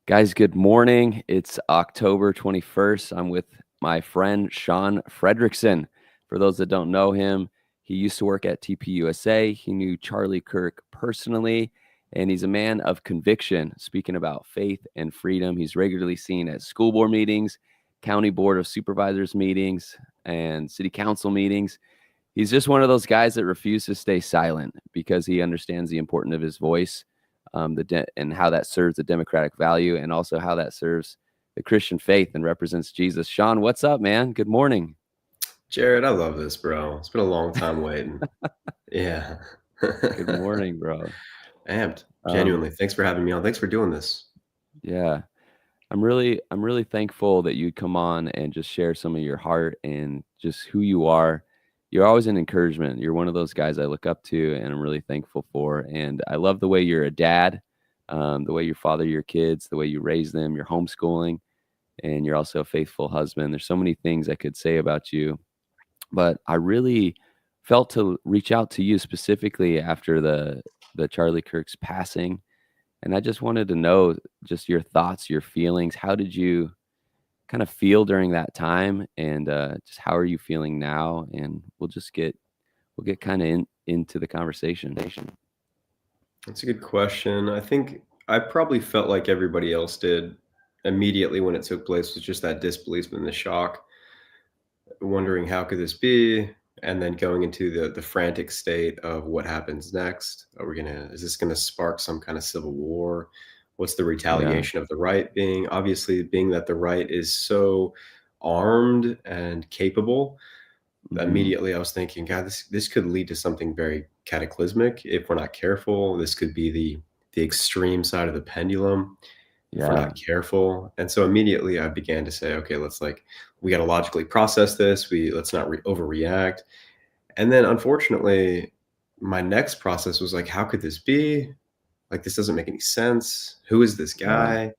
Guys, good morning. It's October 21st. I'm with my friend Shaun Frederickson. For those that don't know him, he used to work at TPUSA. He knew Charlie Kirk personally, and he's a man of conviction. Speaking about faith and freedom, he's regularly seen at school board meetings, county board of supervisors meetings, and city council meetings. He's just one of those guys that refuse to stay silent because he understands the importance of his voice, and how that serves the democratic value, and also how that serves the Christian faith and represents Jesus. Shaun, what's up, man? Good morning. Jared, I love this, bro. It's been a long time waiting. Yeah. Good morning, bro. Amped. Um, Genuinely. Thanks for having me on. Thanks for doing this. yeah, I'm really thankful that you'd come on and just share some of your heart and just who you are. You're always an encouragement. You're one of those guys I look up to, and I'm really thankful for. And I love the way you're a dad, the way you father your kids, the way you raise them, your homeschooling, and you're also a faithful husband. There's so many things I could say about you, but I really felt to reach out to you specifically after the Charlie Kirk's passing, and I just wanted to know just your thoughts, your feelings. How did you kind of feel during that time, and just how are you feeling now? And we'll get kind of into the conversation. That's a good question. I think I probably felt like everybody else did immediately when it took place, was just that disbelief and the shock, wondering how could this be? And then going into the frantic state of what happens next. Is this gonna spark some kind of civil war? What's the Yeah. retaliation of the right being? Obviously, being that the right is so armed and capable, Hmm. immediately I was thinking, God, this could lead to something very cataclysmic if we're not careful. This could be the extreme side of the pendulum if we're Yeah. not careful. And so immediately I began to say, okay, we got to logically process this. Let's not overreact. And then unfortunately, my next process was like, how could this be? Like, this doesn't make any sense. Who is this Yeah. guy?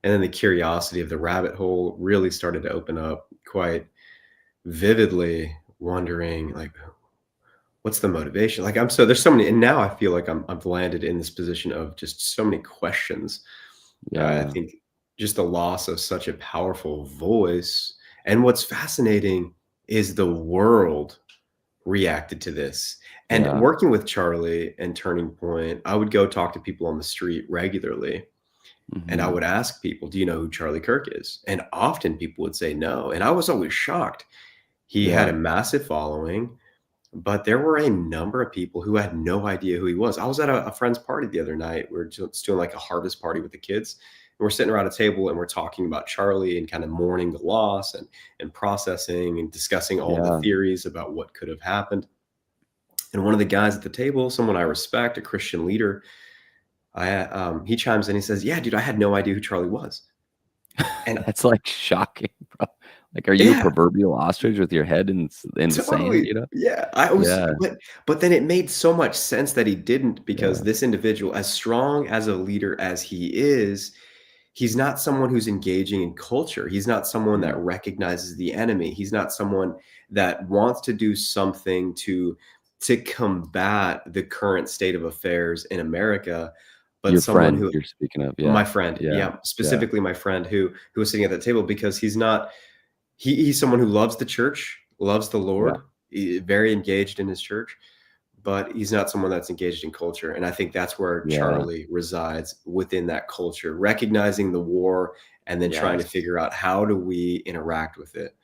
And then the curiosity of the rabbit hole really started to open up quite vividly, wondering like, what's the motivation? Like, there's so many, and now I feel like I've landed in this position of just so many questions. I Yeah. think just the loss of such a powerful voice. And what's fascinating is the world reacted to this. And Yeah. working with Charlie and Turning Point, I would go talk to people on the street regularly. And I Hmm. would ask people, do you know who Charlie Kirk is? And often people would say no. And I was always shocked. He had a Yeah. massive following, but there were a number of people who had no idea who he was. I was at a friend's party the other night. We are just doing like a harvest party with the kids. And we're sitting around a table and we're talking about Charlie and kind of mourning the loss and processing and discussing all the Yeah. theories about what could have happened. And one of the guys at the table, someone I respect, a Christian leader, he chimes in. He says, "Yeah, dude, I had no idea who Charlie was." And That's like shocking, bro. Like, are you a yeah, proverbial ostrich with your head in the sand, totally. you know? Yeah, I was Yeah. but then it made so much sense that he didn't, because Yeah. this individual, as strong as a leader as he is, he's not someone who's engaging in culture. He's not someone Mm. that recognizes the enemy. He's not someone that wants to do something to combat the current state of affairs in America, but Your someone friend who you're speaking of, yeah. my friend, Yeah. yeah, Yeah. specifically my friend who was sitting at that table, because he's someone who loves the church, loves the Yeah. Lord, very engaged in his church, but he's not someone that's engaged in culture. And I think that's where Yeah. Charlie resides within that culture, recognizing the war and then trying to Yes. figure out how do we interact with it.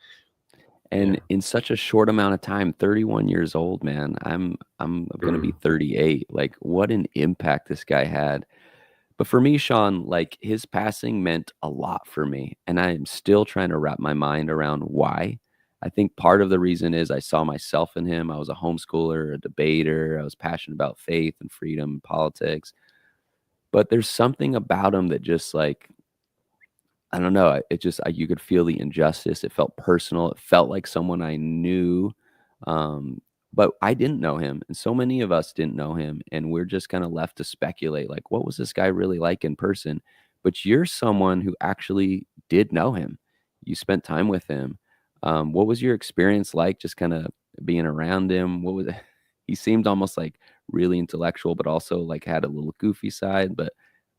And Yeah. in such a short amount of time, 31 years old, man. I'm gonna be Mm. 38. Like, what an impact this guy had. But for me, Shaun, like, his passing meant a lot for me, and I am still trying to wrap my mind around why. I think part of the reason is I saw myself in him. I was a homeschooler, a debater. I was passionate about faith and freedom and politics. But there's something about him that just, like, I don't know, it just you could feel the injustice. It felt personal. It felt like someone I knew, um, but I didn't know him, and so many of us didn't know him, and we're just kinda left to speculate, like, what was this guy really like in person? But you're someone who actually did know him. You spent time with him. What was your experience like just kinda being around him? What was he seemed almost, like, really intellectual, but also, like, had a little goofy side, but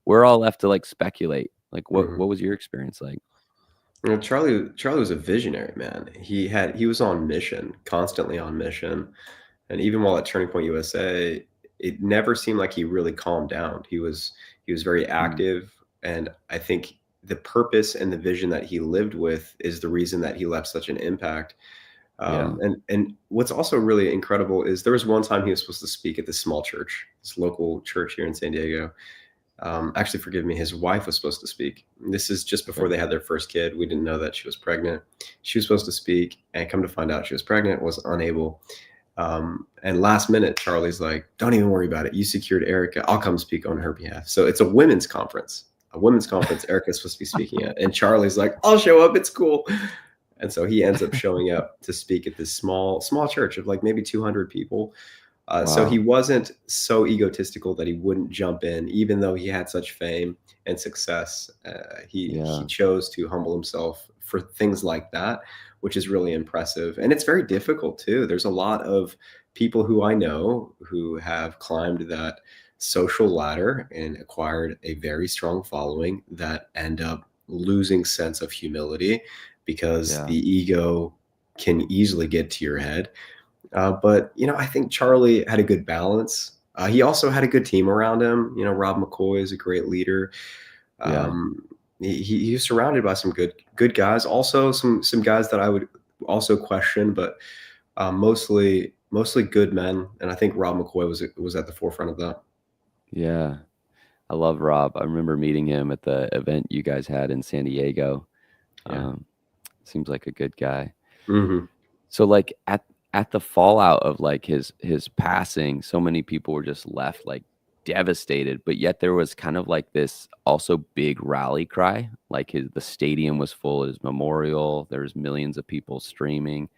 we're all left to, like, speculate. Like, Mhm. what was your experience like? Charlie was a visionary, man. He was on mission, constantly on mission, and even while at Turning Point USA, it never seemed like he really calmed down. He was very Mm, active, and I think the purpose and the vision that he lived with is the reason that he left such an impact. yeah. And what's also really incredible is there was one time he was supposed to speak at this small church, this local church here in San Diego. Actually, forgive me, his wife was supposed to speak. This is just before Okay. they had their first kid. We didn't know that she was pregnant. She was supposed to speak, and come to find out she was pregnant, was unable. And last minute, Charlie's like, "Don't even worry about it. You secured Erica. I'll come speak on her behalf." So it's a women's conference. A women's conference Erica's supposed to be speaking at. And Charlie's like, "I'll show up. It's cool." And so he ends up showing up to speak at this small church of like maybe 200 people. So he Wow. wasn't so egotistical that he wouldn't jump in, even though he had such fame and success. He Yeah. chose to humble himself for things like that, which is really impressive. And it's very difficult too. There's a lot of people who I know who have climbed that social ladder and acquired a very strong following that end up losing sense of humility because Yeah. the ego can easily get to your head. But I think Charlie had a good balance. He also had a good team around him. Rob McCoy is a great leader. Yeah. Um, he was surrounded by some good guys. Also, some guys that I would also question, but mostly good men. And I think Rob McCoy was at the forefront of that. Yeah. I love Rob. I remember meeting him at the event you guys had in San Diego. Yeah. Um, Seems like a good guy. Hmm. So like at the fallout of like his passing, so many people were just left like devastated, but yet there was kind of like this also big rally cry. Like the stadium was full at his memorial. There's millions of people streaming.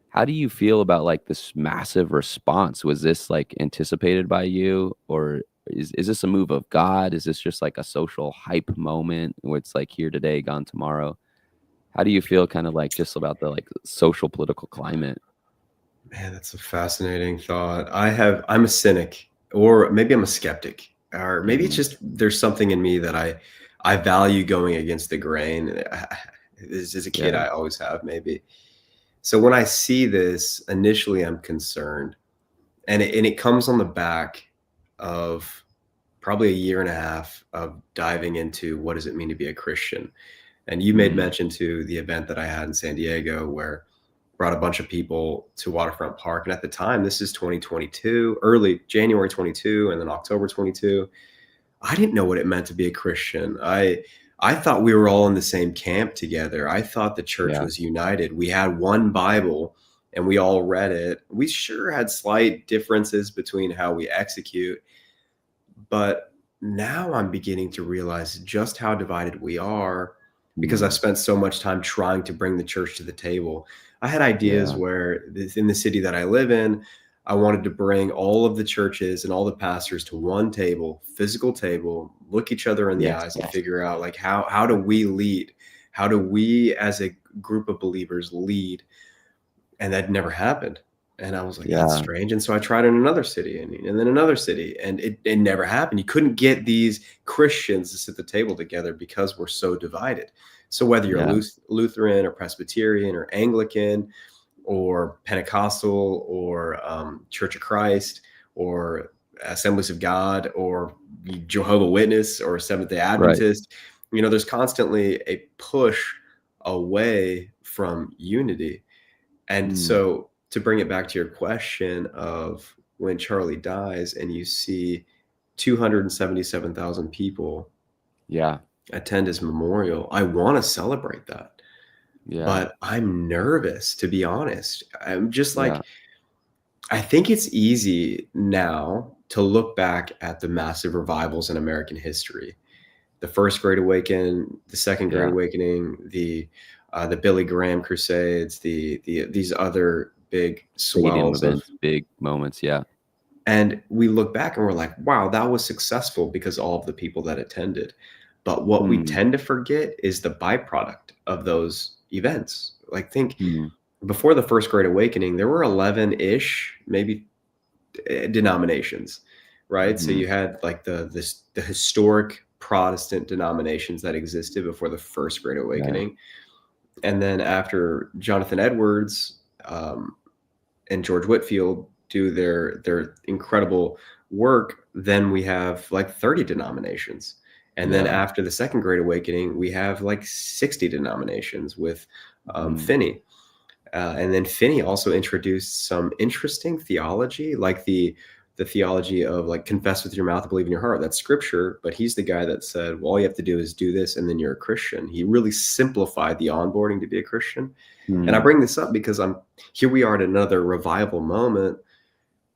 How do you feel about like this massive response? Was this like anticipated by you, or is this a move of God? Is this just like a social hype moment where it's like here today, gone tomorrow? How do you feel kind of like just about the like social political climate? Man, that's a fascinating thought. I'm a cynic, or maybe I'm a skeptic, or maybe it's Mhm. just there's something in me that I value going against the grain. As a kid, Yeah. I always have, maybe. So when I see this, initially I'm concerned, and it comes on the back of probably a year and a half of diving into what does it mean to be a Christian. And you made Mm. mention to the event that I had in San Diego where brought a bunch of people to Waterfront Park. And at the time, this is 2022, early January 22, and then October 22. I didn't know what it meant to be a Christian. I thought we were all in the same camp together. I thought the church Yeah. was united. We had one Bible and we all read it. We sure had slight differences between how we execute, but now I'm beginning to realize just how divided we are because I've Mm. spent so much time trying to bring the church to the table. I had ideas Yeah. where in the city that I live in, I wanted to bring all of the churches and all the pastors to one table, physical table, look each other in the Yes. eyes and figure out like how do we lead? How do we as a group of believers lead? And that never happened. And I was like, "That's Yeah. strange." And so I tried in another city and then another city, and it never happened. You couldn't get these Christians to sit at the table together because we're so divided. So whether you're Yeah. Lutheran or Presbyterian or Anglican or Pentecostal or Church of Christ or Assemblies of God or Jehovah Witness or Seventh Day Right. Adventist, there's constantly a push away from unity. And Mm. so to bring it back to your question of when Charlie dies and you see 277,000 people Yeah. attend his memorial, I want to celebrate that. Yeah. But I'm nervous, to be honest. I'm just Yeah. like, I think it's easy now to look back at the massive revivals in American history. The First Great Awakening, the Second Great Yeah. Awakening, the Billy Graham Crusades, these other big Stadium swells of, events, big moments. Yeah. and we look back and we're like, wow, that was successful because all of the people that attended. But what we Mm. tend to forget is the byproduct of those events. Like think Mm. before the First Great Awakening, there were 11-ish, maybe denominations, right? So Mhm. you had like the historic Protestant denominations that existed before the First Great Right. Awakening. And then after Jonathan Edwards and George Whitefield do their incredible work, then we have like 30 denominations. And then Yeah. after the Second Great Awakening, we have like 60 denominations with Mhm. Finney. And then Finney also introduced some interesting theology, like the theology of like confess with your mouth and believe in your heart. That's scripture, but he's the guy that said, well, all you have to do is do this and then you're a Christian. He really simplified the onboarding to be a Christian. And I Mm. bring this up because here we are at another revival moment.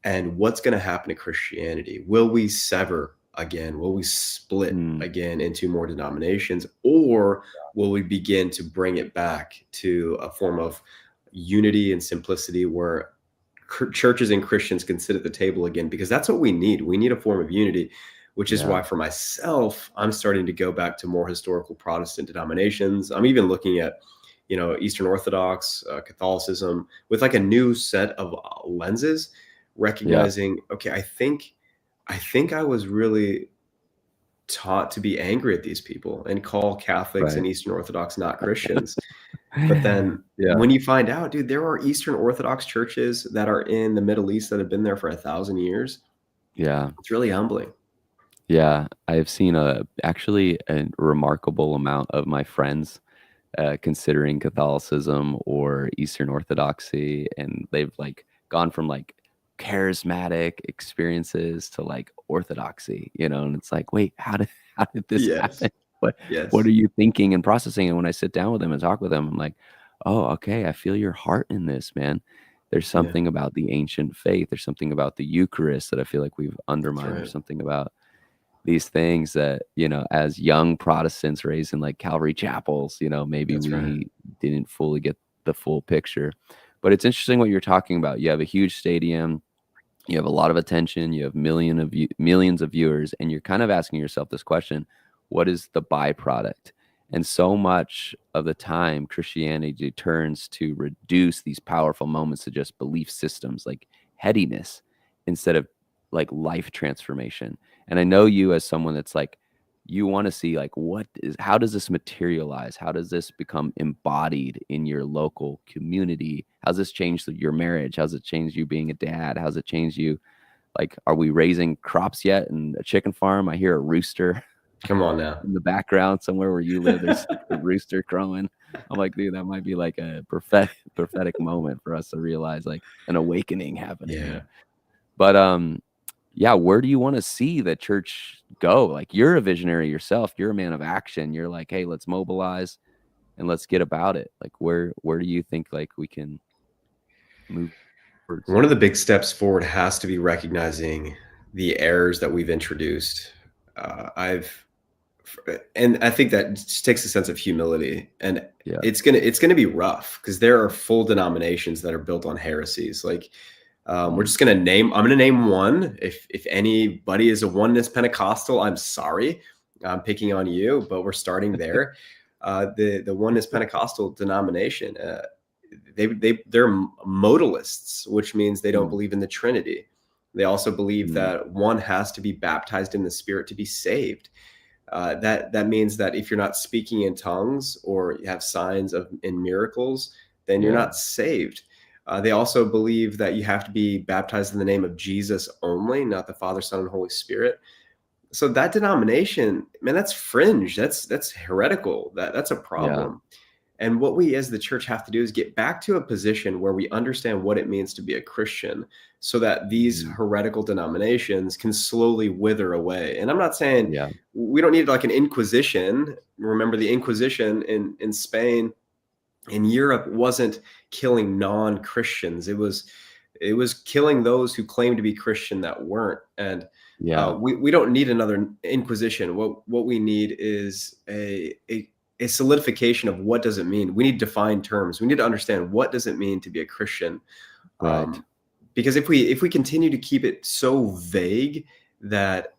And what's going to happen to Christianity? Will we sever again? Will we split Mm. again into more denominations? Or will we begin to bring it back to a form of unity and simplicity where churches and Christians can sit at the table again? Because that's what we need. We need a form of unity, which is Yeah. why for myself, I'm starting to go back to more historical Protestant denominations. I'm even looking at, Eastern Orthodox, Catholicism with like a new set of lenses, Yeah. recognizing, okay, I think I was really taught to be angry at these people and call Catholics Right. and Eastern Orthodox not Christians. But then Yeah. when you find out, dude, there are Eastern Orthodox churches that are in the Middle East that have been there for 1,000 years. Yeah. It's really humbling. Yeah. I've seen actually a remarkable amount of my friends considering Catholicism or Eastern Orthodoxy, and they've like gone from like charismatic experiences to like orthodoxy, and it's like, wait, how did this Yes. happen? What Yes. are you thinking and processing? And when I sit down with them and talk with them, I'm like, oh, okay, I feel your heart in this, man. There's Yeah, something about the ancient faith. There's something about the Eucharist that I feel like we've that's undermined. There's right. something about these things that, as young Protestants raised in like Calvary chapels, maybe That's right. we didn't fully get the full picture. But it's interesting what you're talking about. You have a huge stadium, you have a lot of attention, you have millions of viewers, and you're kind of asking yourself this question: what is the byproduct? And so much of the time, Christianity turns to reduce these powerful moments to just belief systems like headiness instead of like life transformation. And I know you as someone that's like, you want to see like how does this materialize? How does this become embodied in your local community? How's this change your marriage? How's it change you being a dad? How's it change you? Like, are we raising crops yet in a chicken farm? I hear a rooster Come on now. in the background somewhere where you live. There's like a rooster crowing. I'm like, dude, that might be like a prophetic moment for us to realize like an awakening happening Yeah. here. But yeah, where do you want to see the church go? Like, you're a visionary yourself. You're a man of action. You're like, hey, let's mobilize and let's get about it. Like, where do you think like we can move towards? One of the big steps forward has to be recognizing the errors that we've introduced. I've and I think that just takes a sense of humility, and Yeah. it's gonna be rough because there are full denominations that are built on heresies. Like we're Mm. just gonna name. I'm gonna name one. If anybody is a oneness Pentecostal, I'm sorry, I'm picking on you, but we're starting there. The oneness Pentecostal denomination. They're modalists, which means they don't Mm. believe in the Trinity. They also believe Mm. that one has to be baptized in the Spirit to be saved. That means that if you're not speaking in tongues or you have signs of in miracles, then you're Yeah. not saved. They also believe that you have to be baptized in the name of Jesus only, not the Father, Son, and Holy Spirit. So that denomination, man, that's fringe. That's heretical. That's a Yeah. problem. And what we as the church have to do is get back to a position where we understand what it means to be a Christian so that these Mhm. heretical denominations can slowly wither away. And I'm not saying Yeah. we don't need like an inquisition. Remember the Inquisition in Spain, in Europe wasn't killing non-Christians. It was killing those who claimed to be Christian that weren't. And Yeah. we don't need another Inquisition. What we need is a solidification of what does it mean. We need defined terms. We need to understand what does it mean to be a Christian. Right. Because if we continue to keep it so vague that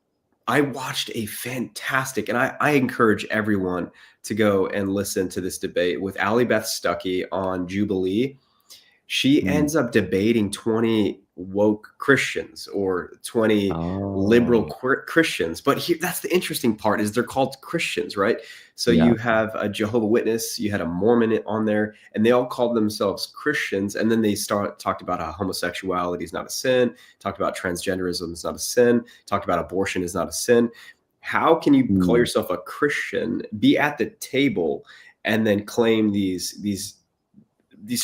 I watched a fantastic, and I encourage everyone to go and listen to this debate with Allie Beth Stuckey on Jubilee. She Mm. ends up debating 20 woke Christians or 20 liberal Oh, Christians. But here, that's the interesting part is they're called Christians, right? So yeah. you have a Jehovah Witness, you had a Mormon on there, and they all called themselves Christians. And then they talked about how homosexuality is not a sin, talked about transgenderism is not a sin, talked about abortion is not a sin. How can you call Mm, yourself a Christian, be at the table, and then claim these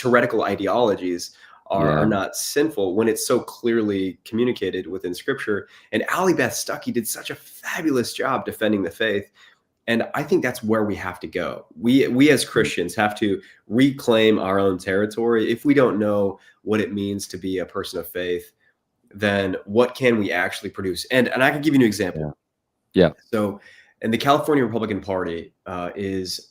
heretical ideologies are yeah. not sinful when it's so clearly communicated within scripture? And Allie Beth Stuckey did such a fabulous job defending the faith. And I think that's where we have to go. We as Mm, Christians have to reclaim our own territory. If we don't know what it means to be a person of faith, then what can we actually produce? And I can give you an yeah. example. Yeah. So, and the California Republican Party is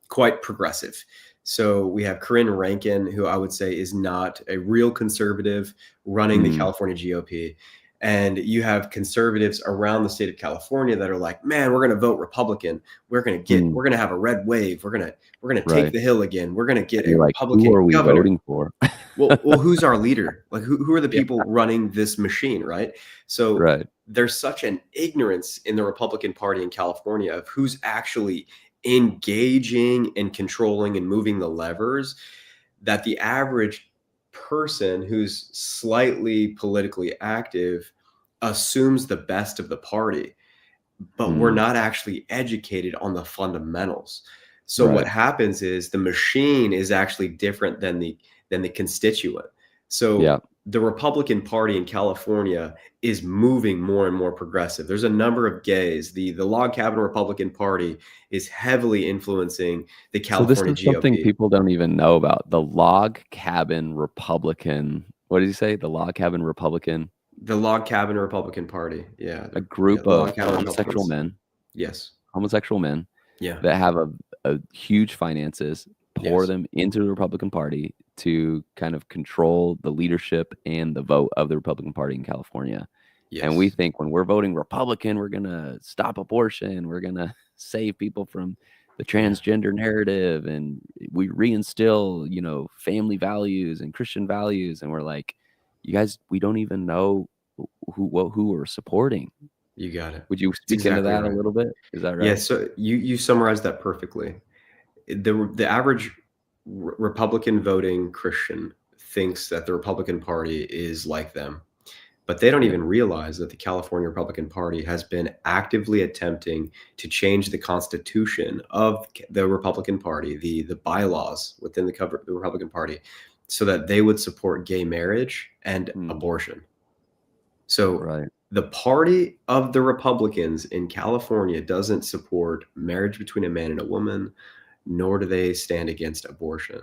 quite progressive. So we have Corinne Rankin, who I would say is not a real conservative running the Mm, California GOP. And you have conservatives around the state of California that are like, man, we're going to vote Republican. mm, we're going to have a red wave. We're going to take right. the hill again. We're going to get And a you're like, "Who Republican are we governor. voting for?" Well, who's our leader? Like, who are the Yeah. people running this machine, right? So Right. there's such an ignorance in the Republican Party in California of who's actually engaging and controlling and moving the levers, that the average person who's slightly politically active assumes the best of the party, but we're Mm, not actually educated on the fundamentals. So what right. happens is the machine is actually different than the constituent. So Yeah. the Republican Party in California is moving more and more progressive. There's a number of gays. The log cabin Republican Party is heavily influencing the So this California is something GOP. people don't even know about. The Log Cabin Republican, what did you say? The Log Cabin Republican, The log cabin Republican Party. Yeah. a Yeah. group The log of cabin Republicans. Yes. homosexual men Yeah. that have a huge finances, pour Yes. them into the Republican Party to kind of control the leadership and the vote of the Republican Party in California. And we Yes. think when we're voting Republican, we're gonna stop abortion, we're gonna save people from the Yeah. transgender narrative, and we reinstill, family values and Christian values. And we're like, you guys, we don't even know who we're supporting. You got it. Would you That's speak into exactly that a right. little bit? Is that Yeah, right? so you summarized that perfectly. The average Republican voting Christian thinks that the Republican Party is like them, but they don't Yeah. even realize that the California Republican Party has been actively attempting to change the constitution of the Republican Party, the bylaws within the Republican Party, so that they would support gay marriage and Mm, abortion. So right. the party of the Republicans in California doesn't support marriage between a man and a woman, nor do they stand against abortion.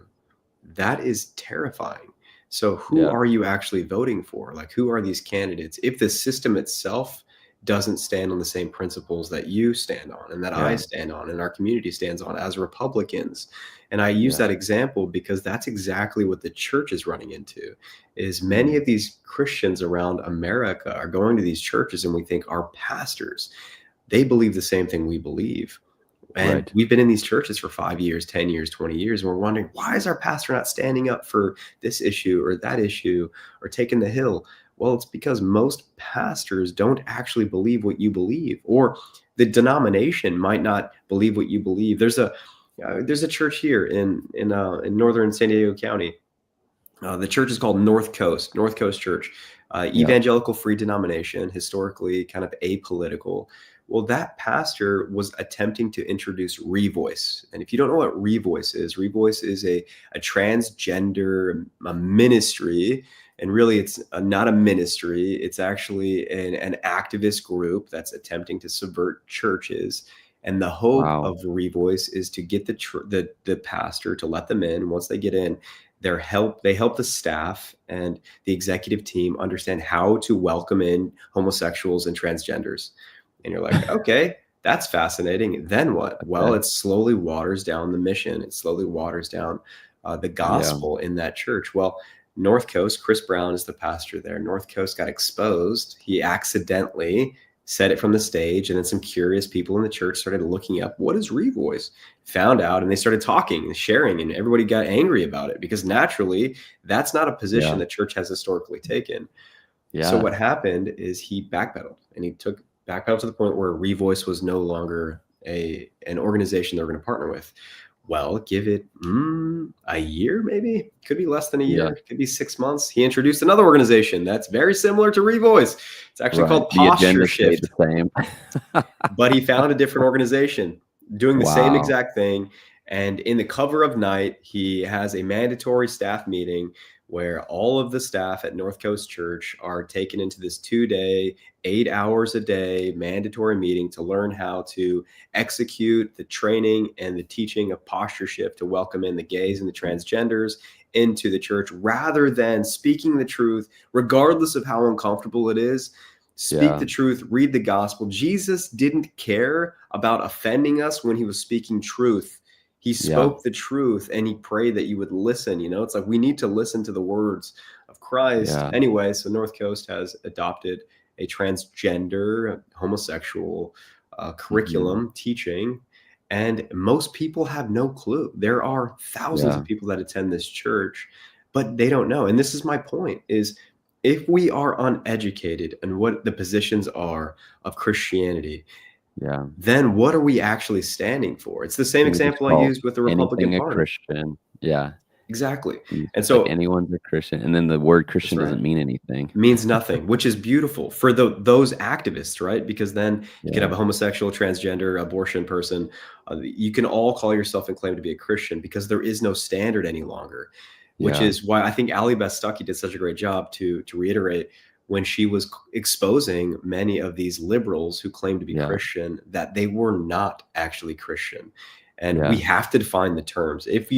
That is terrifying. So who Yeah. are you actually voting for? Like, who are these candidates? If the system itself doesn't stand on the same principles that you stand on and that I Yeah. stand on and our community stands on as Republicans. And I use Yeah. that example because that's exactly what the church is running into. Is many Mm, of these Christians around America are going to these churches and we think our pastors, they believe the same thing we believe. And right. we've been in these churches for 5 years, 10 years, 20 years, and we're wondering, why is our pastor not standing up for this issue or that issue or taking the hill? Well, it's because most pastors don't actually believe what you believe, or the denomination might not believe what you believe. There's a church here in northern San Diego County. The church is called North Coast Church, Yeah. evangelical free denomination, historically kind of apolitical. Well, that pastor was attempting to introduce Revoice. And if you don't know what Revoice is a transgender ministry. And really, it's not a ministry. It's actually an activist group that's attempting to subvert churches. And the hope Wow. of Revoice is to get the pastor to let them in. Once they get in, they help the staff and the executive team understand how to welcome in homosexuals and transgenders. And you're like, okay, that's fascinating. Then what? Well, Okay. it slowly waters down the mission. It slowly waters down the Yeah. gospel in that church. Well, North Coast, Chris Brown is the pastor there. North Coast got exposed. He accidentally said it from the stage, and then some curious people in the church started looking up what is revoice, found out, and they started talking and sharing, and everybody got angry about it because naturally that's not a position Yeah. the church has historically taken. So Yeah. what happened is he backpedaled, and he took backpedaled to the point where revoice was no longer an organization they're going to partner with. Well, give it a year, maybe. Could be less than a Yeah. year. Could be 6 months. He introduced another organization that's very similar to Revoice. It's actually Right. called The Posture agenda stayed Shift. the same. But he found a different organization doing the same Wow. exact thing. And in the cover of night, he has a mandatory staff meeting where all of the staff at North Coast Church are taken into this 2 day, 8 hours a day mandatory meeting to learn how to execute the training and the teaching of posture shift to welcome in the gays and the transgenders into the church rather than speaking the truth, regardless of how uncomfortable it is. Speak Yeah. the truth, read the gospel. Jesus didn't care about offending us when he was speaking truth. He Yeah. spoke the truth and he prayed that you would listen. It's like we need to listen to the words of Christ. Yeah. Anyway, so North Coast has adopted a transgender, homosexual Mhm. curriculum teaching, and most people have no clue. There are thousands Yeah. of people that attend this church, but they don't know. And this is my point is if we are uneducated on what the positions are of Christianity, Yeah. then what are we actually standing for? It's the same And we just example I call used with the Republican anything a Party. Christian. Yeah. Exactly. It's And like so anyone's a Christian, and then the word that's Christian right. doesn't mean anything. Means nothing, which is beautiful for those activists, right? Because then you could Yeah. have a homosexual, transgender, abortion person. You can all call yourself and claim to be a Christian because there is no standard any longer, which Yeah. is why I think Ali Beth Stuckey did such a great job to reiterate when she was exposing many of these liberals who claim to be Yeah. Christian that they were not actually Christian. And we Yeah. have to define the terms. If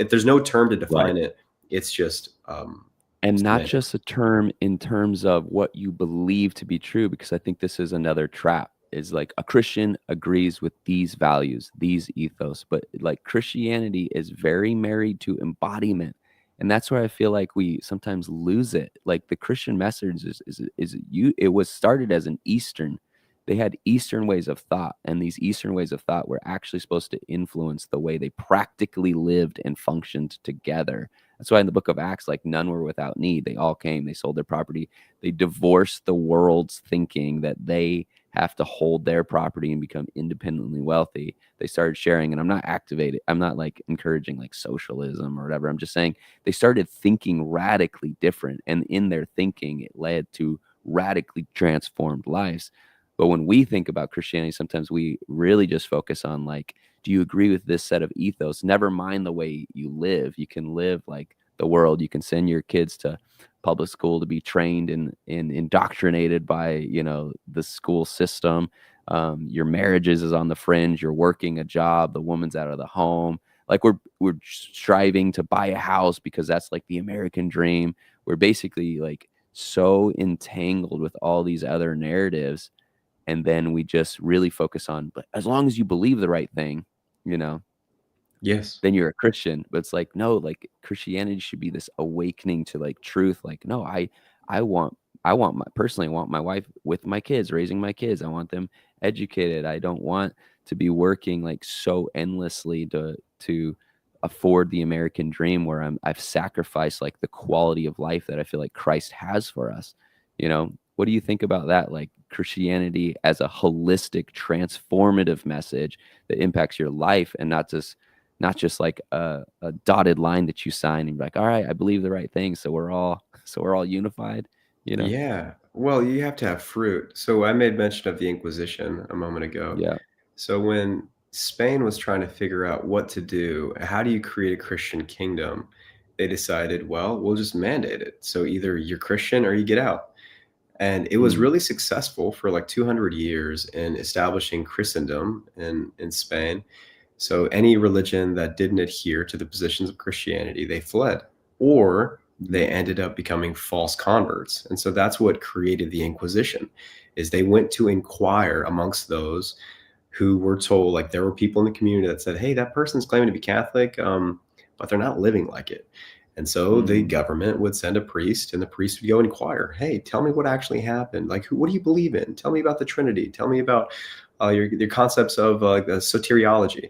there's no term to Right. define it, it's just And not semantics. just a term in terms of what you believe to be true, because I think this is another trap, is like a Christian agrees with these values, these ethos, but like Christianity is very married to embodiment. And that's where I feel like we sometimes lose it. Like the Christian message it was started as an Eastern. They had Eastern ways of thought, and these Eastern ways of thought were actually supposed to influence the way they practically lived and functioned together. That's why in the book of Acts, like none were without need. They all came, they sold their property. They divorced the world's thinking that they have to hold their property and become independently wealthy. They started sharing, and I'm not like encouraging like socialism or whatever. I'm just saying they started thinking radically different. And in their thinking, it led to radically transformed lives. But when we think about Christianity, sometimes we really just focus on like, do you agree with this set of ethos? Never mind the way you live. You can live like the world. You can send your kids to public school to be trained and indoctrinated by, the school system. Your marriages is on the fringe. You're working a job. The woman's out of the home. Like we're striving to buy a house because that's like the American dream. We're basically like so entangled with all these other narratives, and then we just really focus on, but as long as you believe the right thing, you know, Yes. then you're a Christian. But it's like, no, like Christianity should be this awakening to like truth. Like, no, I want, personally, I want my wife with my kids, raising my kids. I want them educated. I don't want to be working like so endlessly to afford the American dream where I've sacrificed like the quality of life that I feel like Christ has for us. What do you think about that? Like Christianity as a holistic, transformative message that impacts your life, and not just like a dotted line that you sign and be like, all right, I believe the right thing. So we're all unified, you know? Yeah. Well, you have to have fruit. So I made mention of the Inquisition a moment ago. Yeah. So when Spain was trying to figure out what to do, how do you create a Christian kingdom? They decided, well, we'll just mandate it. So either you're Christian or you get out. And it was Mm, really successful for like 200 years in establishing Christendom in Spain. So any religion that didn't adhere to the positions of Christianity, they fled, or they mm, ended up becoming false converts. And so that's what created the Inquisition, is they went to inquire amongst those who were told, like there were people in the community that said, hey, that person's claiming to be Catholic, but they're not living like it. And so the Mm, government would send a priest, and the priest would go inquire, hey, tell me what actually happened. Like, what do you believe in? Tell me about the Trinity. Tell me about your concepts of the soteriology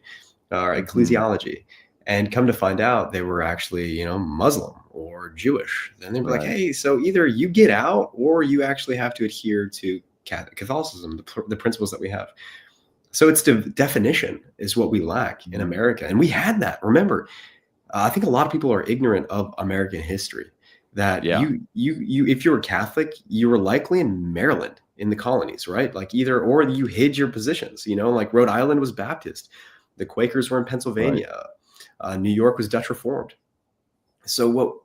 or mhm. ecclesiology. And come to find out, they were actually, Muslim or Jewish. Then they'd be like, Right. hey, so either you get out or you actually have to adhere to Catholicism, the principles that we have. So it's the definition is what we lack in Mhm. America. And we had that. Remember, I think a lot of people are ignorant of American history. That Yeah. if you were Catholic, you were likely in Maryland in the colonies, right? Like either or you hid your positions. Like Rhode Island was Baptist, the Quakers were in Right. Pennsylvania, New York was Dutch Reformed. So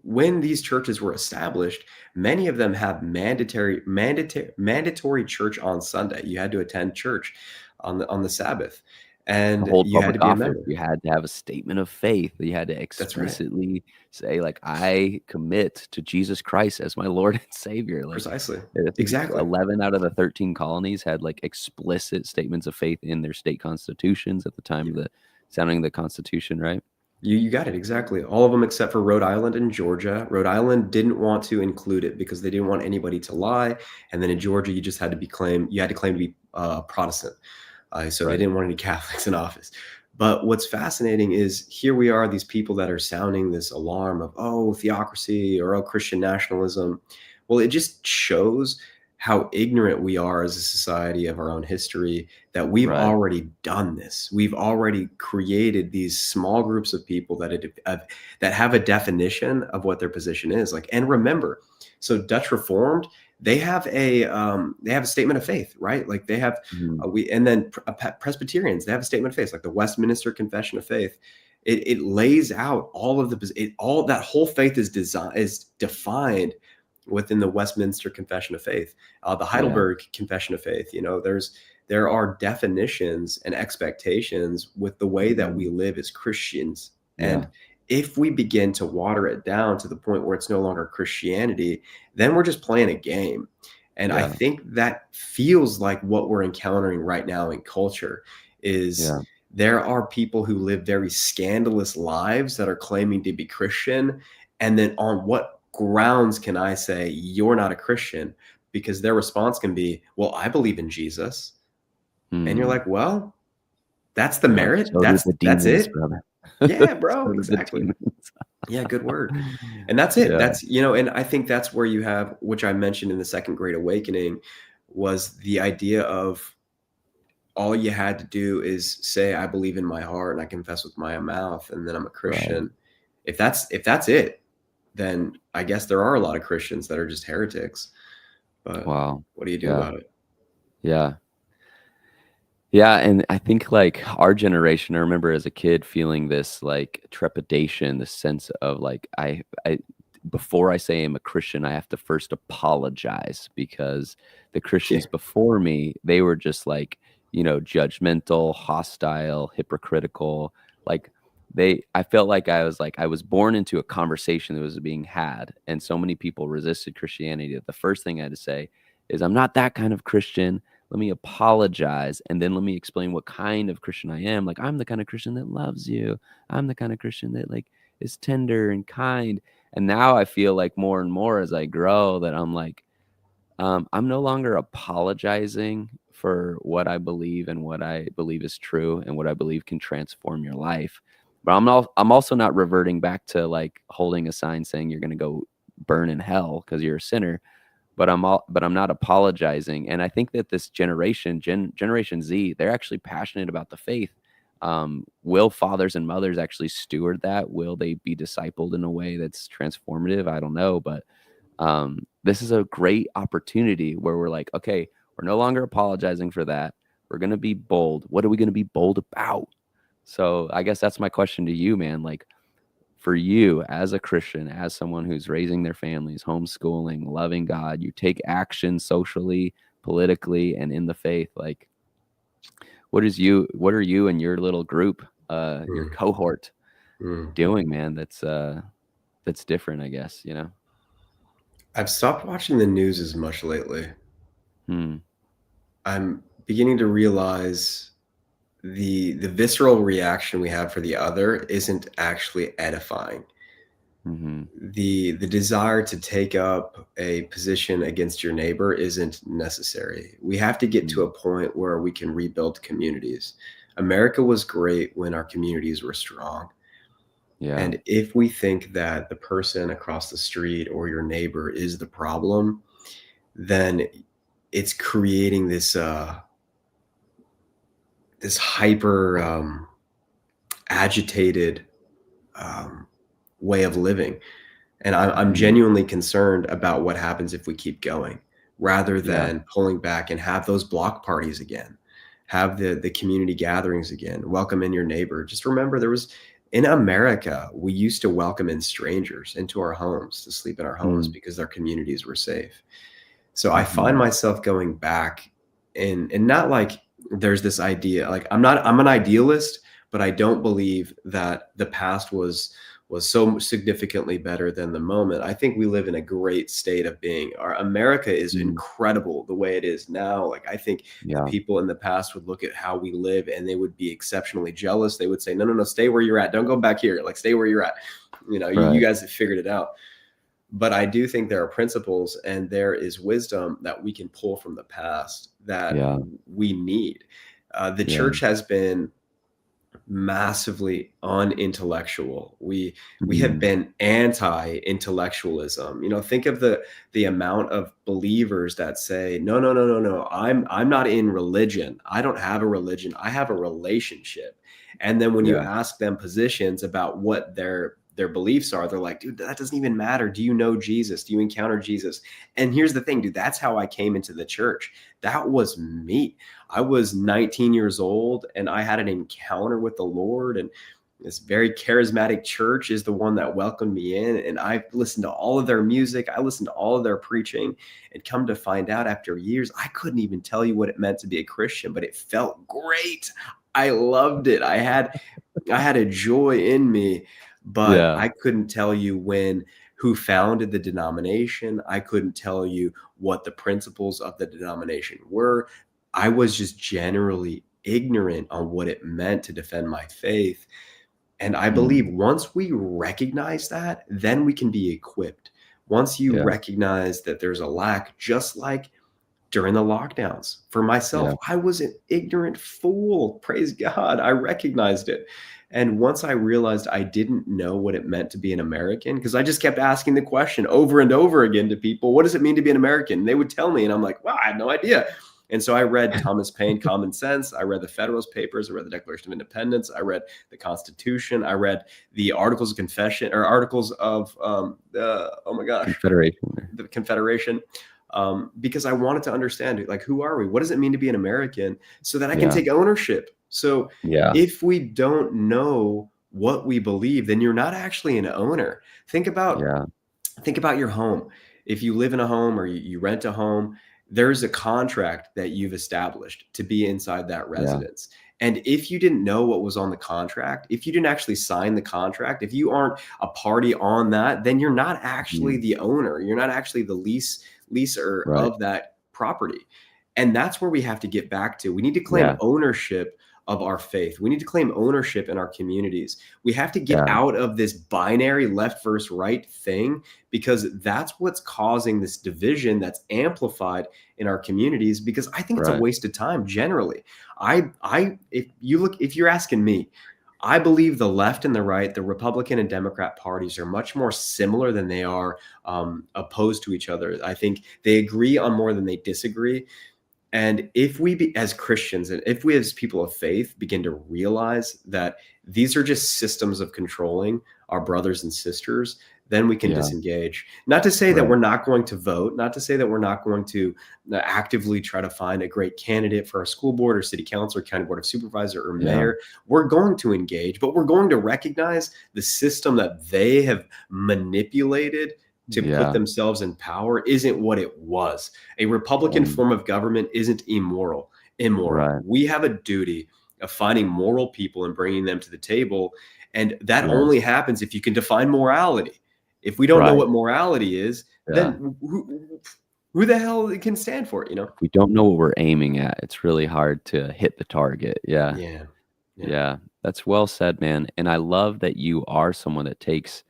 when these churches were established, many of them have mandatory church on Sunday. You had to attend church on the Sabbath, To and hold you had to public be a office, member. you had to have a statement of faith. You had to That's right, explicitly say, like, "I commit to Jesus Christ as my Lord and Savior." Like, precisely, I think exactly. 11 out of the 13 colonies had, like, explicit statements of faith in their state constitutions at the time of the sounding the Constitution, right? You got it, exactly. All of them except for Rhode Island and Georgia. Rhode Island didn't want to include it because they didn't want anybody to lie, and then in Georgia, you had to claim to be, Protestant, so they Right. didn't want any Catholics in office. But what's fascinating is here we are, these people that are sounding this alarm of, "Oh, theocracy," or, "Oh, Christian nationalism." Well, it just shows how ignorant we are as a society of our own history, that we've Right. already done this. We've already created these small groups of people that have a definition of what their position is. Like, and remember, so Dutch Reformed, they have a statement of faith, right? Like they have Mhm. we and then Presbyterians, they have a statement of faith, like the Westminster Confession of Faith. It lays out all of all that whole faith is defined within the Westminster Confession of Faith, the Yeah. Heidelberg Confession of Faith. There are definitions and expectations with the way that Mhm. we live as Christians, and Yeah. if we begin to water it down to the point where it's no longer Christianity, then we're just playing a game. And I Yeah. think that feels like what we're encountering right now in culture is Yeah. there are people who live very scandalous lives that are claiming to be Christian. And then on what grounds can I say you're not a Christian? Because their response can be, well, I believe in Jesus. And you're Mm. like, well, that's the You're like, merit. "So do the That's demons, it. brother." Yeah, bro, So do the exactly. demons. Yeah, good word. And that's it. Yeah. And I think that's where you have, which I mentioned in the Second Great Awakening, was the idea of all you had to do is say, I believe in my heart and I confess with my mouth, and then I'm a Right. Christian. If that's it, then I guess there are a lot of Christians that are just heretics. But Wow. what do you do Yeah. about it? Yeah. Yeah, and I think, like, our generation, I remember as a kid feeling this, like, trepidation, this sense of, like, I before I say I'm a Christian, I have to first apologize because the Yeah. Christians before me, they were just, like, judgmental, hostile, hypocritical, like, I felt like I was born into a conversation that was being had, and so many people resisted Christianity that the first thing I had to say is, "I'm not that kind of Christian. Let me apologize, and then let me explain what kind of Christian I am. Like, I'm the kind of Christian that loves you. I'm the kind of Christian that, like, is tender and kind." And now I feel like more and more as I grow that I'm like, I'm no longer apologizing for what I believe and what I believe is true and what I believe can transform your life. But I'm also not reverting back to, like, holding a sign saying you're gonna go burn in hell because 'cause you're a sinner, but I'm not apologizing, and I think that this Generation Z, they're actually passionate about the faith. Will fathers and mothers actually steward that? Will they be discipled in a way that's transformative? I don't know, but, this is a great opportunity where we're like, "Okay, we're no longer apologizing for that. We're gonna be bold. What are we gonna be bold about?" So, I guess that's my question to you, man, like, for you as a Christian, as someone who's raising their families, homeschooling, loving God, you take action socially, politically, and in the faith. Like, what are you and your little group, your Mm, cohort mm. doing, man? That's different, I guess, you know? I've stopped watching the news as much lately. Hmm. I'm beginning to realize the visceral reaction we have for the other isn't actually edifying. Mhm. The desire to take up a position against your neighbor isn't necessary. We have to get to Mm. a point where we can rebuild communities. America was great when our communities were strong. Yeah. And if we think that the person across the street or your neighbor is the problem, then it's creating this hyper agitated um, way of living. And I'm Mhm. genuinely concerned about what happens if we keep going, rather Yeah. than pulling back and have those block parties again, have the community gatherings again, welcome in your neighbor. Just remember, there was in America, we used to welcome in strangers into our homes to sleep in our homes Mm. because our communities were safe. So I find Mhm. myself going back, and not like there's this idea, like I'm an idealist, but I don't believe that the past was so significantly better than the moment. I think we live in a great state of being. Our America is Mm. incredible the way it is now. Like I think if Yeah. people in the past would look at how we live and they would be exceptionally jealous, they would say, "No, no, no, stay where you're at. Don't go back here. Like stay where you're at. You Right. guys have figured it out." But I do think there are principles and there is wisdom that we can pull from the past that Yeah. we need. The Yeah. church has been massively unintellectual. We have Mhm. been anti-intellectualism. Think of the amount of believers that say, "No, no, no, no, no. I'm not in religion. I don't have a religion. I have a relationship." And then when you Yeah. ask them positions about what their beliefs are, they're like, "Dude, that doesn't even matter. Do you know Jesus? Do you encounter Jesus?" And here's the thing, dude, that's how I came into the church. That was me. I was 19 years old and I had an encounter with the Lord, and this very charismatic church is the one that welcomed me in, and I listened to all of their music, I listened to all of their preaching, and come to find out after years I couldn't even tell you what it meant to be a Christian, but it felt great. I loved it. I had a joy in me, but Yeah. I couldn't tell you who founded the denomination. I couldn't tell you what the principles of the denomination were. I was just generally ignorant on what it meant to defend my faith. And I believe Mm. once we recognize that, then we can be equipped. Once you Yeah. recognize that there's a lack, just like during the lockdowns. For myself, Yeah. I was an ignorant fool. Praise God. I recognized it. And once I realized I didn't know what it meant to be an American, because I just kept asking the question over and over again to people, what does it mean to be an American? And they would tell me, and I'm like, wow, I had no idea. And so I read Thomas Paine, Common Sense. I read the Federalist Papers. I read the Declaration of Independence. I read the Constitution. I read the Articles of Confession, or Articles of oh my gosh, Confederation. the Confederation, because I wanted to understand, like, who are we? What does it mean to be an American? So that I can Yeah. take ownership. So Yeah. if we don't know what we believe, then you're not actually an owner. Think about Yeah. think about your home. If you live in a home or you rent a home, there's a contract that you've established to be inside that Yeah. residence. And if you didn't know what was on the contract, if you didn't actually sign the contract, if you aren't a party on that, then you're not actually Mhm. the owner. You're not actually the leaser Right. of that property. And that's where we have to get back to. We need to claim Yeah. ownership of our faith. We need to claim ownership in our communities. We have to get Yeah. out of this binary left versus right thing, because that's what's causing this division that's amplified in our communities, because I think it's a Right. waste of time generally. If you're asking me, I believe the left and the right, the Republican and Democrat parties, are much more similar than they are opposed to each other. I think they agree on more than they disagree. And if as Christians, and if we as people of faith begin to realize that these are just systems of controlling our brothers and sisters, then we can Yeah. disengage. Not to say that Right. we're not going to vote, not to say that we're not going to actively try to find a great candidate for our school board or city council or county board of supervisor or Yeah. mayor. We're going to engage, but we're going to recognize the system that they have manipulated to put Yeah. themselves in power isn't what it was. A Republican And form of government isn't immoral. right. We have a duty of finding moral people and bringing them to the table. And that only Yes. happens if you can define morality. If we don't know Right. what morality is, Yeah. then who the hell can stand for it? If we don't know what we're aiming at, it's really hard to hit the target. Yeah. Yeah. Yeah. Yeah. That's well said, man. And I love that you are someone that takes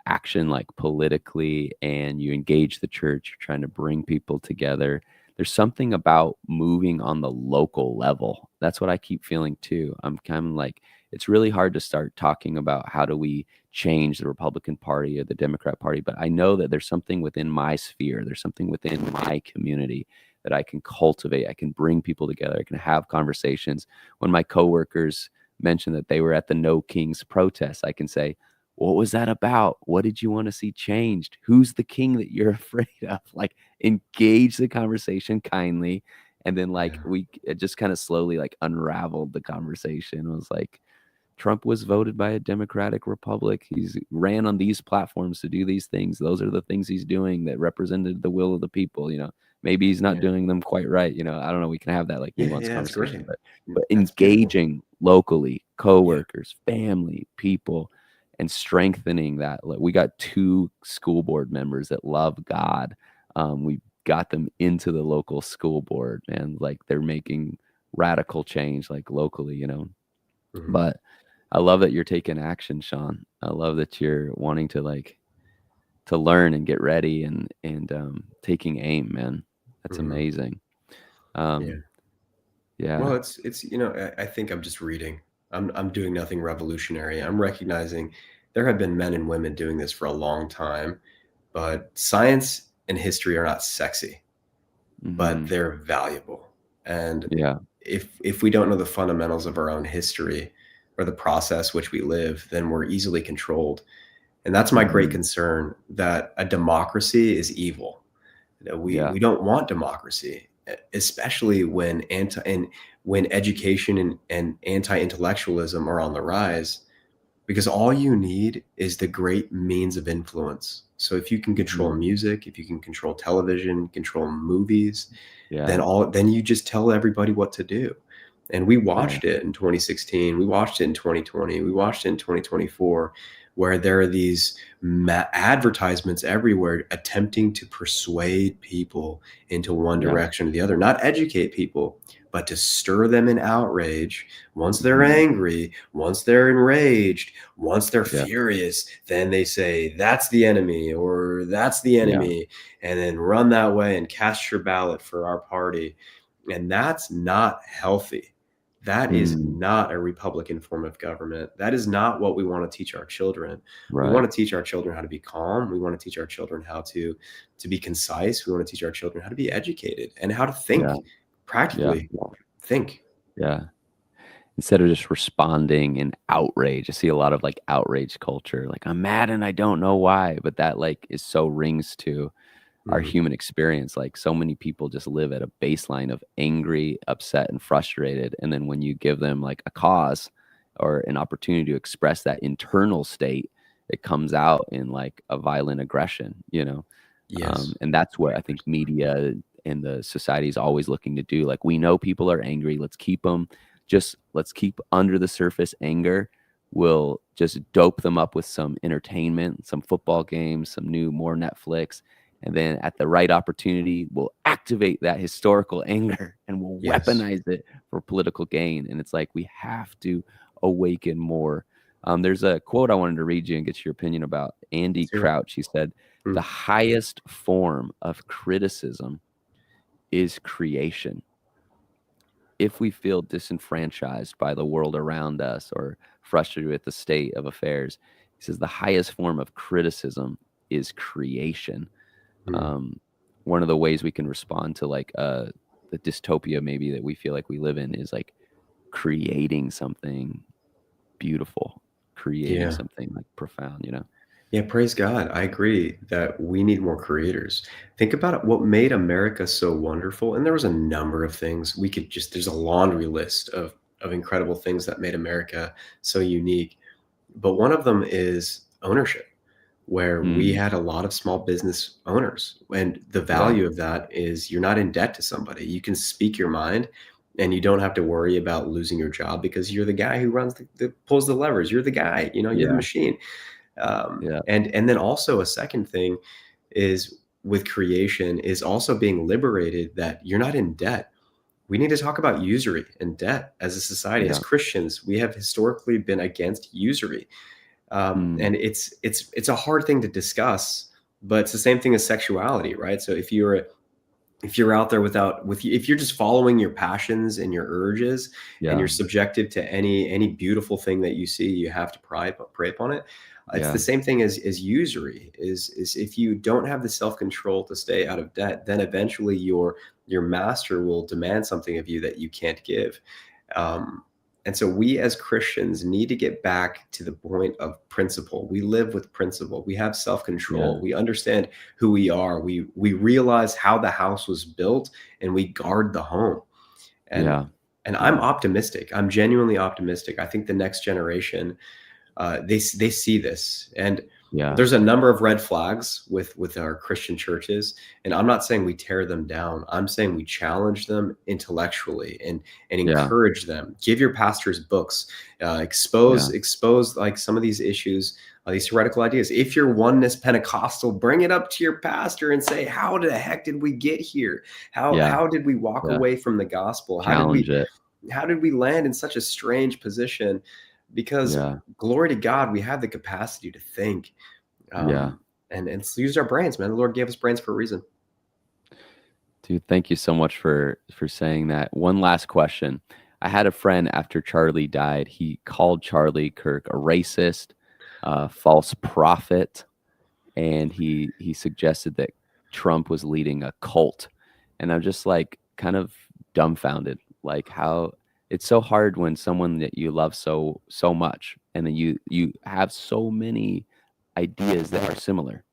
action like politically and you engage the church, you're trying to bring people together. There's something about moving on the local level. That's what I keep feeling too. I'm kind of like, it's really hard to start talking about how do we change the Republican Party or the Democrat Party, but I know that there's something within my sphere, there's something within my community that I can cultivate. I can bring people together. I can have conversations. When my coworkers mention that they were at the No Kings protest, I can say, what was that about? What did you want to see changed? Who's the king that you're afraid of? Like, engage the conversation kindly. And then like Yeah. we it just kind of slowly like unraveled the conversation. It was like, Trump was voted by a Democratic Republic. He's ran on these platforms to do these things. Those are the things he's doing that represented the will of the people. Maybe he's not Yeah. doing them quite right. I don't know. We can have that like Yeah. nuanced Yeah. That's conversation, great. but That's beautiful. engaging locally, Yeah. coworkers, family, people, and strengthening that. Like, we got 2 school board members that love God. We got them into the local school board, and like they're making radical change like locally. Mhm. But I love that you're taking action, Shaun. I love that you're wanting to like to learn and get ready and taking aim, man. That's Mhm. amazing. Yeah. Um, yeah. Well, it's I think I'm just reading. I'm doing nothing revolutionary. I'm recognizing there have been men and women doing this for a long time, but science and history are not sexy, but Hmm. they're valuable. And Yeah. if we don't know the fundamentals of our own history or the process which we live, then we're easily controlled. And that's my great Hmm. concern, that a democracy is evil. Yeah. We don't want democracy, especially when education and anti-intellectualism are on the rise, because all you need is the great means of influence. So if you can control Hmm. music, if you can control television, control movies, Yeah. then you just tell everybody what to do. And we Yeah. watched it in 2016, we watched it in 2020, we watched it in 2024, where there are these advertisements everywhere attempting to persuade people into one Yeah. direction or the other, not educate people, but to stir them in outrage. Once they're Hmm. angry, once they're enraged, once they're Yeah. furious, then they say, that's the enemy or that's the Yeah. enemy, and then run that way and cast your ballot for our party. And that's not healthy. That is Mm. not a Republican form of government. That is not what we want to teach our children. We Right. want to teach our children how to be calm. We want to teach our children how to be concise. We want to teach our children how to be educated and how to Yeah. think Yeah. practically. Think. Yeah. Instead of just responding in outrage. I see a lot of like outrage culture. Like, I'm mad and I don't know why, but that like is so rings to our Mhm. human experience. Like, so many people just live at a baseline of angry, upset, and frustrated. And then when you give them like a cause or an opportunity to express that internal state, it comes out in like a violent aggression. Yes, And that's what I think 100%. media and the society is always looking to do. Like, we know people are angry. Let's keep under the surface anger. We'll just dope them up with some entertainment, some football games, some more Netflix. And then at the right opportunity, we'll activate that historical anger and we'll Yes. weaponize it for political gain. And it's like, we have to awaken more. There's a quote I wanted to read you and get your opinion about Andy Let's hear it. Crouch. He said, the Mm. highest form of criticism is creation. If we feel disenfranchised by the world around us or frustrated with the state of affairs, he says the highest form of criticism is creation. Mm. um, One of the ways we can respond to like the dystopia maybe that we feel like we live in is like creating something beautiful, creating Yeah. something like profound. Yeah, praise God. I agree that we need more creators. Think about it, what made America so wonderful. And there was a number of things we could just, there's a laundry list of incredible things that made America so unique. But one of them is ownership, where we Mm, had a lot of small business owners. And the yeah, value of that is you're not in debt to somebody. You can speak your mind and you don't have to worry about losing your job because you're the guy who runs pulls the levers. You're the guy, you're the yeah, machine. yeah, And then also a second thing is with creation is also being liberated, that you're not in debt. We need to talk about usury and debt as a society. As yeah, Christians, we have historically been against usury. Mm. And it's a hard thing to discuss, but it's the same thing as sexuality, right? So if you're out there if you're just following your passions and your urges, and you're Yeah. subjective to any beautiful thing that you see, you have to prey upon it. It's the Yeah. same thing as usury. Is if you don't have the self-control to stay out of debt, then eventually your master will demand something of you that you can't give. um, and so we as Christians need to get back to the point of principle. We live with principle. We have self-control. Yeah. We understand who we are. We realize how the house was built, and we guard the home. And Yeah. and I'm Yeah. optimistic. I'm genuinely optimistic. I think the next generation, they see this, and Yeah. there's a number of red flags with our Christian churches. And I'm not saying we tear them down. I'm saying we challenge them intellectually, and Yeah. encourage them. Give your pastors books, Yeah. expose like some of these issues, these heretical ideas. If you're oneness Pentecostal, bring it up to your pastor and say, how the heck did we get here? Yeah. How did we walk Yeah. away from the gospel? Challenge it. How did we land in such a strange position? Because Yeah. glory to God, we have the capacity to think, Yeah. and use our brains, man. The Lord gave us brains for a reason. Dude, thank you so much for saying that. One last question. I had a friend after Charlie died. He called Charlie Kirk a racist, false prophet, and he suggested that Trump was leading a cult. And I'm just like kind of dumbfounded, like how it's so hard when someone that you love so much, and then you have so many ideas that are similar.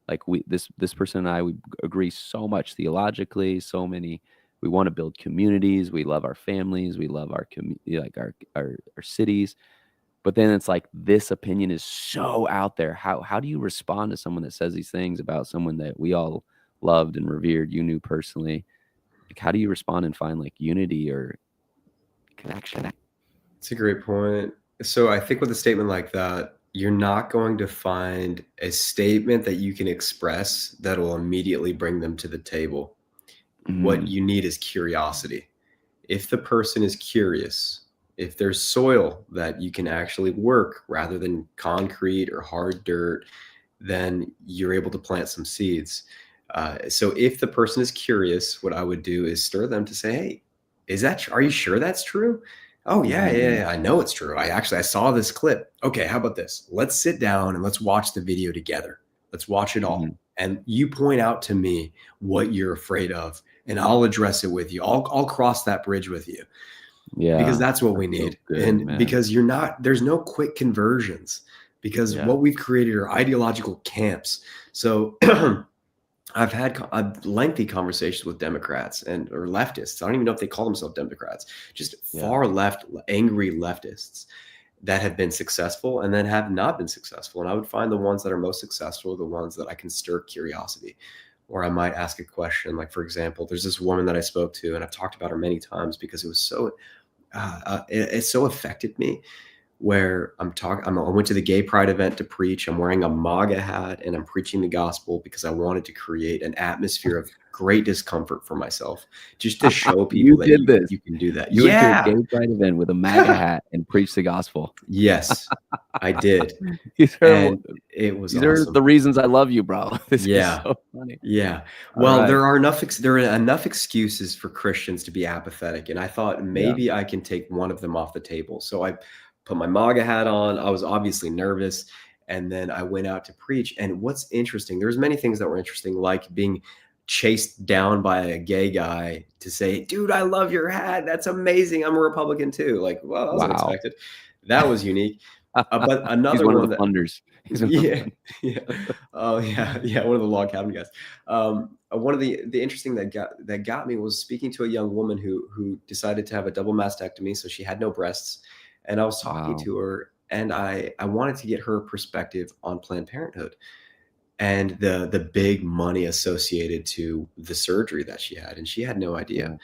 Like this person and I, we agree so much theologically, so many. We want to build communities. We love our families. We love our like our cities. But then it's like this opinion is so out there. How do you respond to someone that says these things about someone that we all loved and revered, you knew personally? Like, how do you respond and find like unity or connection? It's a great point. So I think with a statement like that, you're not going to find a statement that you can express that will immediately bring them to the table. What Mm, you need is curiosity. If the person is curious, if there's soil that you can actually work rather than concrete or hard dirt, then you're able to plant some seeds. So if the person is curious, what I would do is stir them to say, "Hey, are you sure that's true? Oh yeah, yeah, mm, yeah, I know it's true. I saw this clip. Okay, how about this? Let's sit down and let's watch the video together. Let's watch it all. mm. And you point out to me what you're afraid of, and I'll address it with you. I'll cross that bridge with you, because Yeah, that's what that we feels need. good, And man. because there's no quick conversions, because Yeah, what we've created are ideological camps. So I've had lengthy conversations with Democrats or leftists. I don't even know if they call themselves Democrats, just yeah, far left, angry leftists that have been successful and then have not been successful. And I would find the ones that are most successful are the ones that I can stir curiosity, or I might ask a question. Like, for example, there's this woman that I spoke to, and I've talked about her many times because it was it so affected me. Where I went to the gay pride event to preach. I'm wearing a MAGA hat and I'm preaching the gospel because I wanted to create an atmosphere of great discomfort for myself, just to show people you that did this. you can do that. You went to a Yeah. gay pride event with a MAGA hat and preached the gospel. Yes, I did. These are And it was these are awesome. the reasons I love you, bro. This is Yeah. so funny. Yeah. All Well, right. there are enough excuses for Christians to be apathetic, and I thought Yeah. maybe I can take one of them off the table. So I put my MAGA hat on. I was obviously nervous, and then I went out to preach. And what's interesting, there's many things that were interesting, like being chased down by a gay guy to say, "Dude, I love your hat. That's amazing. I'm a Republican too." Like, well, that was Wow. unexpected. That was unique. But He's another one of one the that funders. He's one of the yeah, fun yeah. Oh, yeah, yeah, one of the log cabin guys. One of the interesting that got me was speaking to a young woman who decided to have a double mastectomy, so she had no breasts. And I was talking Wow. to her, and I wanted to get her perspective on Planned Parenthood and the big money associated to the surgery that she had, and she had no idea. Yeah.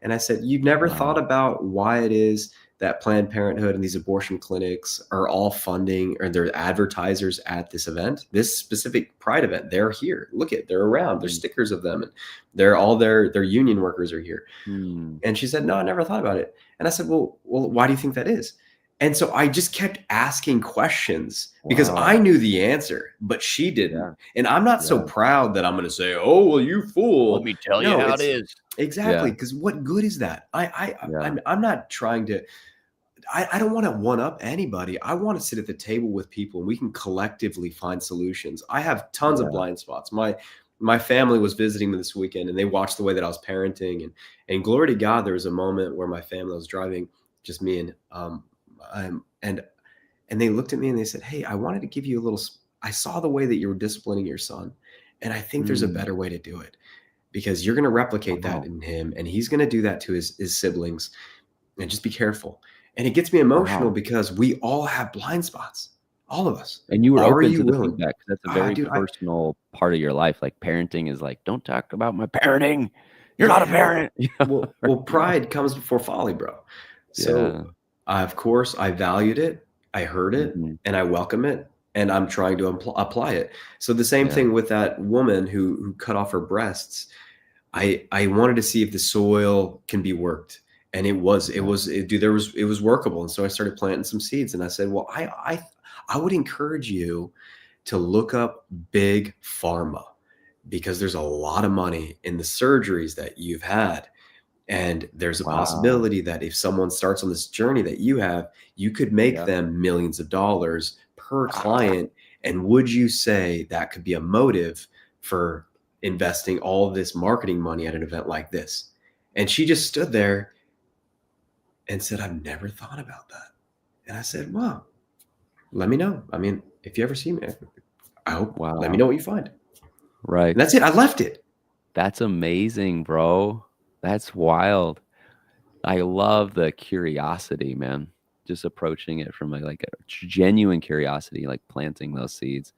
And I said, "You've never thought Wow. about why it is that Planned Parenthood and these abortion clinics are all funding, or they're advertisers at this event, this specific Pride event? They're here. Look at, they're around. There's Mm. stickers of them, and they're all their union workers are here." Hmm. And she said, "No, I never thought about it." And I said, "Well, why do you think that is?" And so I just kept asking questions because I Wow. knew the answer, but she didn't. Yeah. And I'm not so Yeah. proud that I'm going to say, "Oh, well, you fool." Let me tell you No, how it it's is. exactly Yeah. because what good is that? Yeah. I'm not trying to. I don't want to one up anybody. I want to sit at the table with people and we can collectively find solutions. I have tons of Yeah. blind spots. My family was visiting me this weekend and they watched the way that I was parenting, and glory to God, there was a moment where my family was driving, just me and and they looked at me and they said, "Hey, I wanted to give you a little. I saw the way that you were disciplining your son, and I think there's a Mm. better way to do it because you're going to replicate that Wow. in him, and he's going to do that to his siblings. And just be careful." And it gets me emotional Wow. because we all have blind spots, all of us. And you were Are open you to the willing? feedback, 'cause that's a Ah, very dude, I personal part of your life, like, parenting is like, "Don't talk about my parenting. You're not a yeah. parent." You know? Well, You know? pride comes before folly, bro. So, Yeah. of course, I valued it, I heard it, Mhm. and I welcome it, and I'm trying to apply it. So the same Yeah. thing with that woman who cut off her breasts. I wanted to see if the soil can be worked, and Yeah. dude, it was workable, and so I started planting some seeds, and I said, "Well, I would encourage you to look up big pharma because there's a lot of money in the surgeries that you've had, and there's a Wow. possibility that if someone starts on this journey that you have, you could make Yep. them millions of dollars per Wow. client. And would you say that could be a motive for investing all of this marketing money at an event like this?" And she just stood there and said, "I've never thought about that." And I said, "Wow, let me know. I mean, if you ever see me, I hope, let me Wow. know what you find." And Right. that's it. I left it. That's amazing, bro. That's wild. I love the curiosity, man. Just approaching it from, like, a genuine curiosity, like planting those seeds.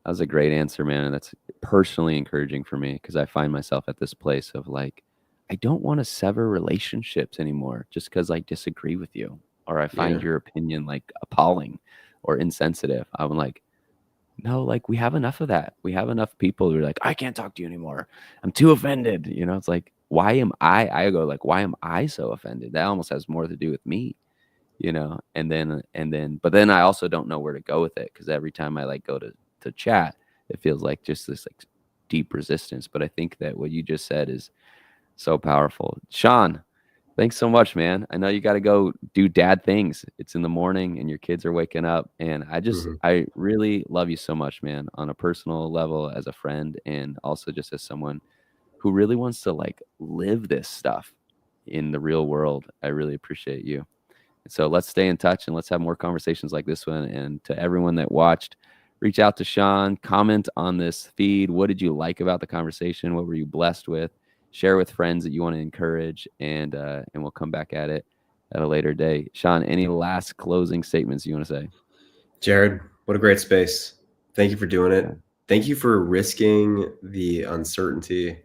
That was a great answer, man, and that's personally encouraging for me because I find myself at this place of, like, I don't wanna sever relationships anymore just because I disagree with you or I find Yeah. your opinion, like, appalling or insensitive. I'm like, "No, like, we have enough of that. We have enough people who are like, 'I can't talk to you anymore. I'm too offended.'" You know, it's like, why am I go like, "Why am I so offended?" That almost has more to do with me, you know? But then I also don't know where to go with it because every time I, like, go to chat, it feels like just this, like, deep resistance, but I think that what you just said is so powerful. Shaun, thanks so much, man. I know you gotta go do dad things. It's in the morning and your kids are waking up, and Mhm. I really love you so much, man, on a personal level as a friend and also just as someone who really wants to, like, live this stuff in the real world. I really appreciate you. So let's stay in touch and let's have more conversations like this one. And to everyone that watched, reach out to Shaun, comment on this feed. What did you like about the conversation? What were you blessed with? Share with friends that you want to encourage, and we'll come back at it at a later day. Shaun, any last closing statements you want to say? Jared, what a great space. Thank you for doing Yeah. it. Thank you for risking the uncertainty.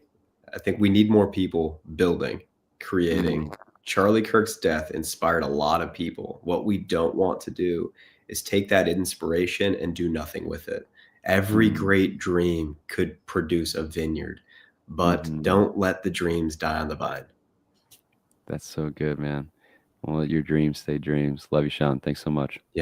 I think we need more people building, creating. Mm, Charlie Kirk's death inspired a lot of people. What we don't want to do is take that inspiration and do nothing with it. Every mm, great dream could produce a vineyard, but mhm. don't let the dreams die on the vine. That's so good, man. Well, let your dreams stay dreams. Love you, Shaun. Thanks so much. Yeah.